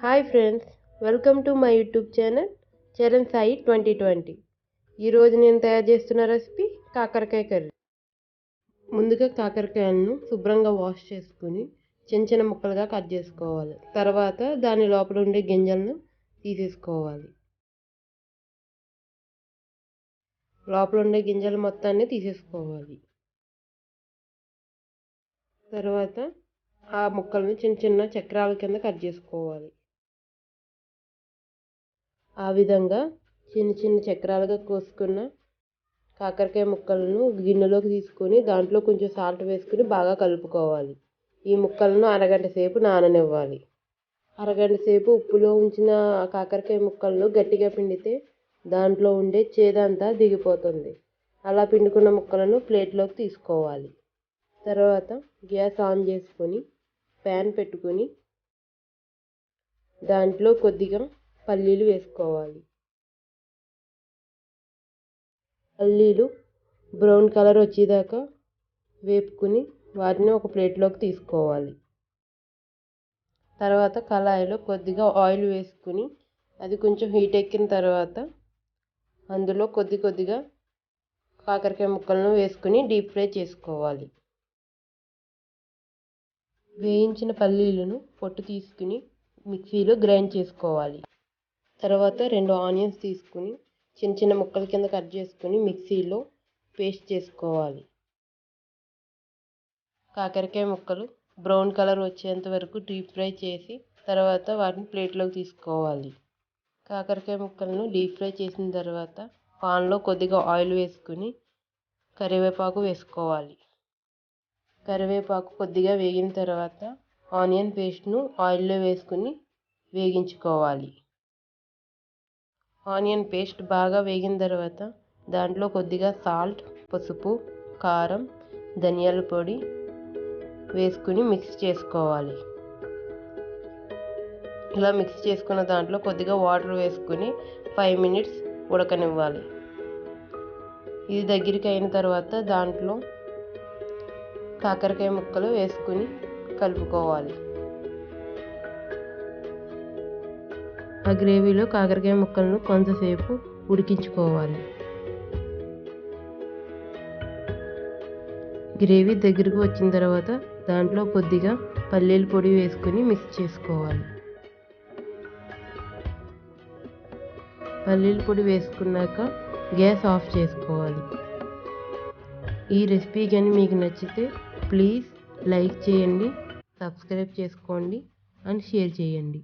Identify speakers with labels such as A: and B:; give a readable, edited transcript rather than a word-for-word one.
A: Hi friends, welcome to my YouTube channel Charan Sai 2020. ఈరోజు నేను తయారు చేస్తున్న రెసిపీ కాకరకాయ కర్రీ. ముందుగా కాకరకాయలను శుభ్రంగా వాష్ చేసుకుని చిన్న చిన్న ముక్కలుగా కట్ చేసుకోవాలి. తర్వాత దాని లోపల ఉండే గింజలను తీసేసుకోవాలి. లోపల ఉండే గింజలు మొత్తాన్ని తీసేసుకోవాలి. తర్వాత ఆ ముక్కలను చిన్న చిన్న చక్రాల కింద కట్ చేసుకోవాలి. ఆ విధంగా చిన్న చిన్న చక్రాలుగా కోసుకున్న కాకరకాయ ముక్కలను గిన్నెలోకి తీసుకొని దాంట్లో కొంచెం సాల్ట్ వేసుకుని బాగా కలుపుకోవాలి. ఈ ముక్కలను అరగంట సేపు నాననివ్వాలి. అరగంట సేపు ఉప్పులో ఉంచిన కాకరకాయ ముక్కలను గట్టిగా పిండితే దాంట్లో ఉండే చేదంతా దిగిపోతుంది. అలా పిండుకున్న ముక్కలను ప్లేట్లోకి తీసుకోవాలి. తర్వాత గ్యాస్ ఆన్ చేసుకొని ప్యాన్ పెట్టుకొని దాంట్లో కొద్దిగా పల్లీలు వేసుకోవాలి. పల్లీలు బ్రౌన్ కలర్ వచ్చేదాకా వేపుకుని వాటిని ఒక ప్లేట్లోకి తీసుకోవాలి. తర్వాత కళాయిలో కొద్దిగా ఆయిల్ వేసుకుని అది కొంచెం హీట్ ఎక్కిన తర్వాత అందులో కొద్దిగా కాకరకాయ ముక్కలను వేసుకుని డీప్ ఫ్రై చేసుకోవాలి. వేయించిన పల్లీలను పొట్టు తీసుకుని మిక్సీలో గ్రైండ్ చేసుకోవాలి. తర్వాత 2 ఆనియన్స్ తీసుకుని చిన్న చిన్న ముక్కల కింద కట్ చేసుకుని మిక్సీలో పేస్ట్ చేసుకోవాలి. కాకరకాయ ముక్కలు బ్రౌన్ కలర్ వచ్చేంత వరకు డీప్ ఫ్రై చేసి తర్వాత వాటిని ప్లేట్లోకి తీసుకోవాలి. కాకరకాయ ముక్కలను డీప్ ఫ్రై చేసిన తర్వాత పాన్లో కొద్దిగా ఆయిల్ వేసుకుని కరివేపాకు వేసుకోవాలి. కరివేపాకు కొద్దిగా వేగిన తర్వాత ఆనియన్ పేస్ట్ను ఆయిల్లో వేసుకుని వేగించుకోవాలి. ఆనియన్ పేస్ట్ బాగా వేగిన తర్వాత దాంట్లో కొద్దిగా సాల్ట్, పసుపు, కారం, ధనియాల పొడి వేసుకుని మిక్స్ చేసుకోవాలి. ఇలా మిక్స్ చేసుకున్న దాంట్లో కొద్దిగా వాటర్ వేసుకుని 5 మినిట్స్ ఉడకనివ్వాలి. ఇది దగ్గరికి అయిన తర్వాత దాంట్లో కాకరకాయ ముక్కలు వేసుకుని కలుపుకోవాలి. ఆ గ్రేవీలో కాకరకాయ ముక్కలను కొంతసేపు ఉడికించుకోవాలి. గ్రేవీ దగ్గరకు వచ్చిన తర్వాత దాంట్లో కొద్దిగా పల్లీల పొడి వేసుకుని మిక్స్ చేసుకోవాలి. పల్లీల పొడి వేసుకున్నాక గ్యాస్ ఆఫ్ చేసుకోవాలి. ఈ రెసిపీ కానీ మీకు నచ్చితే ప్లీజ్ లైక్ చేయండి, సబ్స్క్రైబ్ చేసుకోండి అండ్ షేర్ చేయండి.